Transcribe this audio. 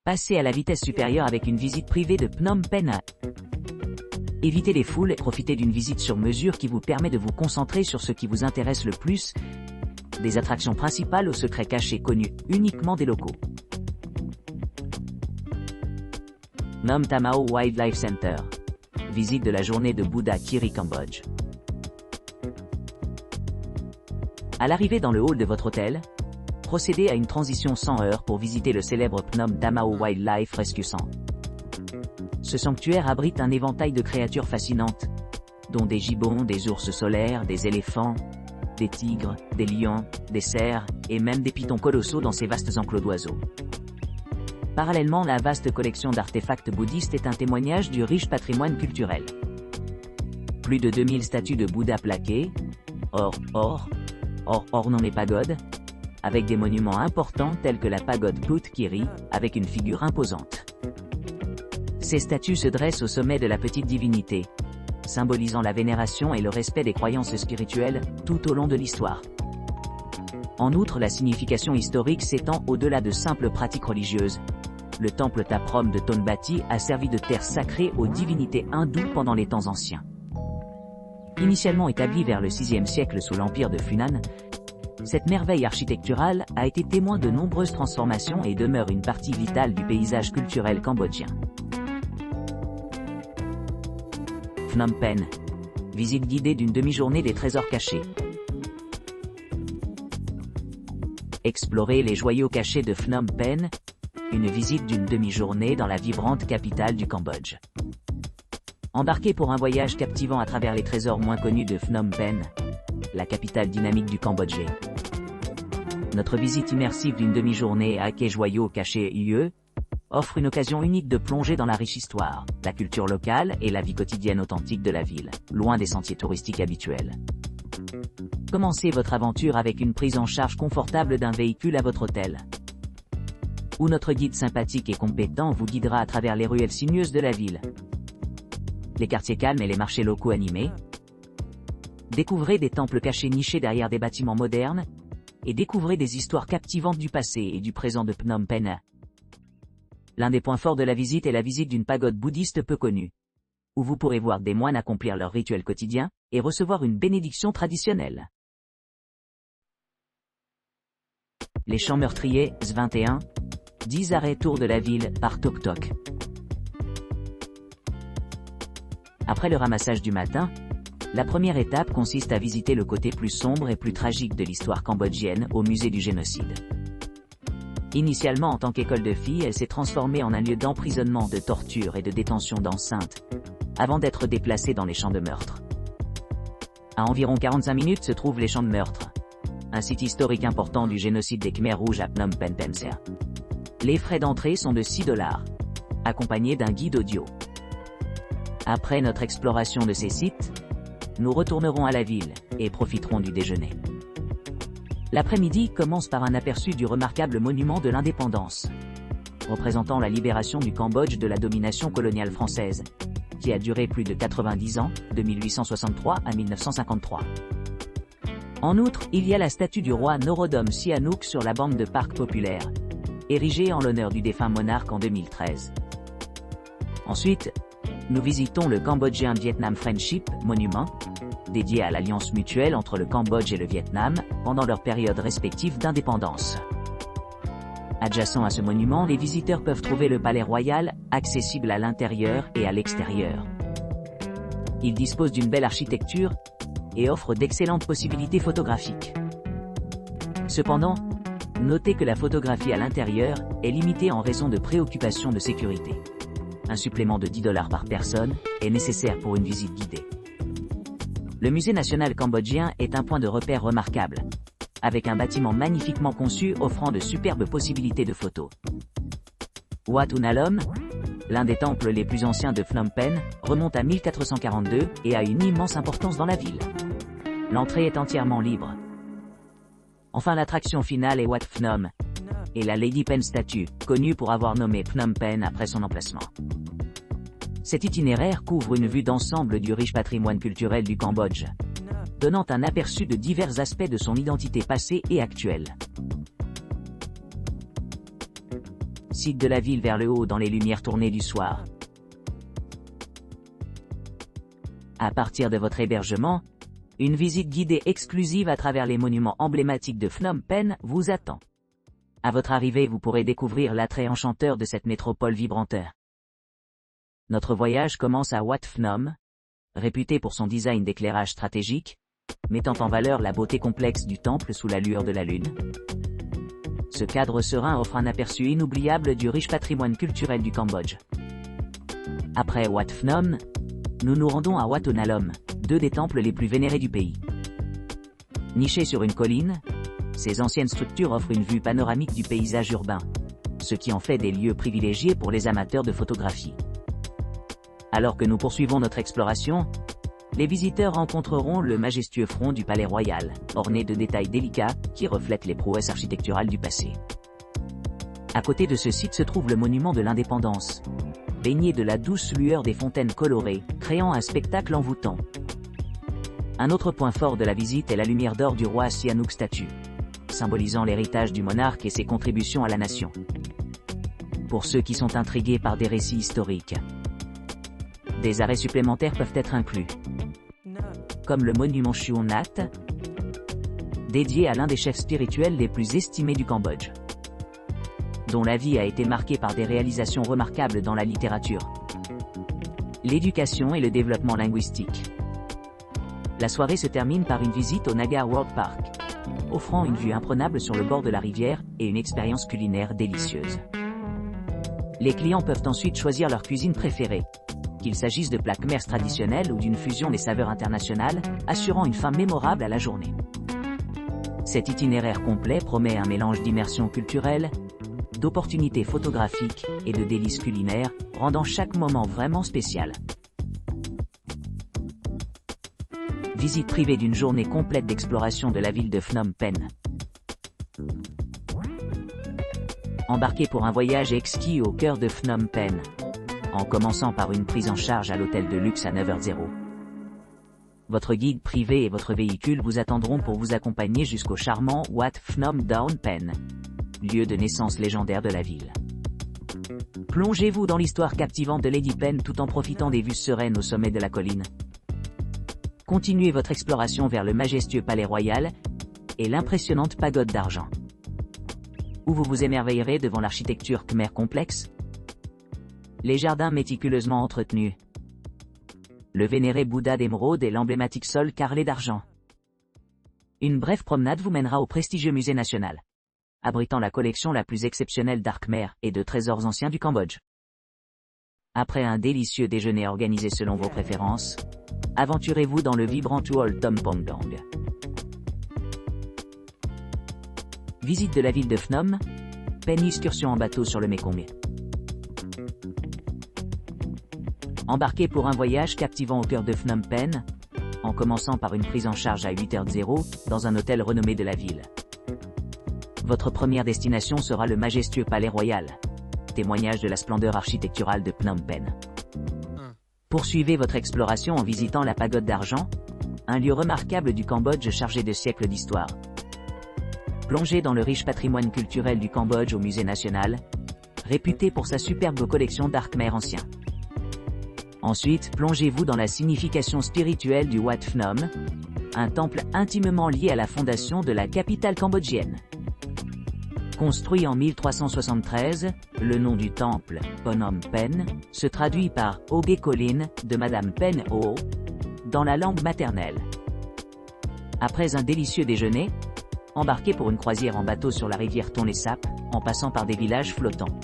Passez à la vitesse supérieure avec une visite privée de Phnom Penh. Évitez les foules et profitez d'une visite sur mesure qui vous permet de vous concentrer sur ce qui vous intéresse le plus, des attractions principales aux secrets cachés connus uniquement des locaux. Phnom Tamao Wildlife Center. Visite de la journée de Bouddha Kiri Cambodge. À l'arrivée dans le hall de votre hôtel, procédez à une transition 100 heures pour visiter le célèbre Phnom Tamao Wildlife Rescue Center. Ce sanctuaire abrite un éventail de créatures fascinantes, dont des gibbons, des ours solaires, des éléphants, des tigres, des lions, des cerfs, et même des pythons colossaux dans ces vastes enclos d'oiseaux. Parallèlement, la vaste collection d'artefacts bouddhistes est un témoignage du riche patrimoine culturel. Plus de 2000 statues de Bouddha plaquées, ornant les pagodes, avec des monuments importants tels que la pagode Phut Kiri, avec une figure imposante. Ces statues se dressent au sommet de la petite divinité, symbolisant la vénération et le respect des croyances spirituelles tout au long de l'histoire. En outre, la signification historique s'étend au-delà de simples pratiques religieuses. Le temple Taprom de Tonbati a servi de terre sacrée aux divinités hindoues pendant les temps anciens. Initialement établi vers le VIe siècle sous l'empire de Funan, cette merveille architecturale a été témoin de nombreuses transformations et demeure une partie vitale du paysage culturel cambodgien. Phnom Penh. Visite guidée d'une demi-journée des trésors cachés. Explorez les joyaux cachés de Phnom Penh, une visite d'une demi-journée dans la vibrante capitale du Cambodge. Embarquez pour un voyage captivant à travers les trésors moins connus de Phnom Penh, la capitale dynamique du Cambodge. Notre visite immersive d'une demi-journée à Quai Joyaux Cachés IE offre une occasion unique de plonger dans la riche histoire, la culture locale et la vie quotidienne authentique de la ville, loin des sentiers touristiques habituels. Commencez votre aventure avec une prise en charge confortable d'un véhicule à votre hôtel, où notre guide sympathique et compétent vous guidera à travers les ruelles sinueuses de la ville, les quartiers calmes et les marchés locaux animés. Découvrez des temples cachés nichés derrière des bâtiments modernes, et découvrez des histoires captivantes du passé et du présent de Phnom Penh. L'un des points forts de la visite est la visite d'une pagode bouddhiste peu connue, où vous pourrez voir des moines accomplir leurs rituels quotidiens et recevoir une bénédiction traditionnelle. Les champs meurtriers, S21, 10 arrêts tour de la ville par Tok Tok. Après le ramassage du matin, la première étape consiste à visiter le côté plus sombre et plus tragique de l'histoire cambodgienne au musée du génocide. Initialement en tant qu'école de filles, elle s'est transformée en un lieu d'emprisonnement, de torture et de détention d'enceintes, avant d'être déplacée dans les champs de meurtre. À environ 45 minutes se trouvent les champs de meurtre, un site historique important du génocide des Khmers rouges à Phnom Penh Pemsia. Les frais d'entrée sont de $6, accompagnés d'un guide audio. Après notre exploration de ces sites, nous retournerons à la ville et profiterons du déjeuner. L'après-midi commence par un aperçu du remarquable monument de l'indépendance, représentant la libération du Cambodge de la domination coloniale française, qui a duré plus de 90 ans, de 1863 à 1953. En outre, il y a la statue du roi Norodom Sihanouk sur la bande de parc populaire, érigée en l'honneur du défunt monarque en 2013. Ensuite, nous visitons le Cambodgian Vietnam Friendship Monument, dédié à l'alliance mutuelle entre le Cambodge et le Vietnam, pendant leur période respective d'indépendance. Adjacent à ce monument, les visiteurs peuvent trouver le palais royal, accessible à l'intérieur et à l'extérieur. Il dispose d'une belle architecture et offre d'excellentes possibilités photographiques. Cependant, notez que la photographie à l'intérieur est limitée en raison de préoccupations de sécurité. Un supplément de $10 par personne est nécessaire pour une visite guidée. Le musée national cambodgien est un point de repère remarquable, avec un bâtiment magnifiquement conçu offrant de superbes possibilités de photos. Wat Unalom, l'un des temples les plus anciens de Phnom Penh, remonte à 1442 et a une immense importance dans la ville. L'entrée est entièrement libre. Enfin, l'attraction finale est Wat Phnom, et la Lady Pen statue, connue pour avoir nommé Phnom Penh après son emplacement. Cet itinéraire couvre une vue d'ensemble du riche patrimoine culturel du Cambodge, donnant un aperçu de divers aspects de son identité passée et actuelle. site de la ville vers le haut dans les lumières tournées du soir. À partir de votre hébergement, une visite guidée exclusive à travers les monuments emblématiques de Phnom Penh vous attend. À votre arrivée, vous pourrez découvrir l'attrait enchanteur de cette métropole vibrante. Notre voyage commence à Wat Phnom, réputé pour son design d'éclairage stratégique, mettant en valeur la beauté complexe du temple sous la lueur de la lune. Ce cadre serein offre un aperçu inoubliable du riche patrimoine culturel du Cambodge. Après Wat Phnom, nous nous rendons à Wat Onalom, deux des temples les plus vénérés du pays. Nichés sur une colline, ces anciennes structures offrent une vue panoramique du paysage urbain, ce qui en fait des lieux privilégiés pour les amateurs de photographie. Alors que nous poursuivons notre exploration, les visiteurs rencontreront le majestueux front du palais royal, orné de détails délicats qui reflètent les prouesses architecturales du passé. À côté de ce site se trouve le monument de l'indépendance, baigné de la douce lueur des fontaines colorées, créant un spectacle envoûtant. Un autre point fort de la visite est la lumière d'or du roi Sihanouk statue, symbolisant l'héritage du monarque et ses contributions à la nation. Pour ceux qui sont intrigués par des récits historiques, des arrêts supplémentaires peuvent être inclus, comme le monument Chuon Nat, dédié à l'un des chefs spirituels les plus estimés du Cambodge, dont la vie a été marquée par des réalisations remarquables dans la littérature, l'éducation et le développement linguistique. La soirée se termine par une visite au Naga World Park, offrant une vue imprenable sur le bord de la rivière et une expérience culinaire délicieuse. Les clients peuvent ensuite choisir leur cuisine préférée, qu'il s'agisse de plats khmers traditionnels ou d'une fusion des saveurs internationales, assurant une fin mémorable à la journée. Cet itinéraire complet promet un mélange d'immersion culturelle, d'opportunités photographiques et de délices culinaires, rendant chaque moment vraiment spécial. Visite privée d'une journée complète d'exploration de la ville de Phnom Penh. Embarquez pour un voyage exquis au cœur de Phnom Penh, en commençant par une prise en charge à l'hôtel de luxe à 9h00. Votre guide privé et votre véhicule vous attendront pour vous accompagner jusqu'au charmant Wat Phnom Down Pen, lieu de naissance légendaire de la ville. Plongez-vous dans l'histoire captivante de Lady Pen tout en profitant des vues sereines au sommet de la colline. Continuez votre exploration vers le majestueux palais royal et l'impressionnante pagode d'argent, où vous vous émerveillerez devant l'architecture khmer complexe, les jardins méticuleusement entretenus, le vénéré Bouddha d'émeraude et l'emblématique sol carrelé d'argent. Une brève promenade vous mènera au prestigieux musée national, abritant la collection la plus exceptionnelle d'art khmer et de trésors anciens du Cambodge. Après un délicieux déjeuner organisé selon vos préférences, aventurez-vous dans le vibrant Tuol Tom Pongdang. Visite de la ville de Phnom Penh, excursion en bateau sur le Mekong. Embarquez pour un voyage captivant au cœur de Phnom Penh, en commençant par une prise en charge à 8h00 dans un hôtel renommé de la ville. Votre première destination sera le majestueux palais royal, témoignage de la splendeur architecturale de Phnom Penh. Poursuivez votre exploration en visitant la pagode d'argent, un lieu remarquable du Cambodge chargé de siècles d'histoire. Plongez dans le riche patrimoine culturel du Cambodge au musée national, réputé pour sa superbe collection d'art khmer ancien. Ensuite, plongez-vous dans la signification spirituelle du Wat Phnom, un temple intimement lié à la fondation de la capitale cambodgienne. Construit en 1373, le nom du temple, Phnom Penh, se traduit par « Obe Colline » de Madame Pen O, dans la langue maternelle. Après un délicieux déjeuner, embarquez pour une croisière en bateau sur la rivière Tonlé Sap, en passant par des villages flottants.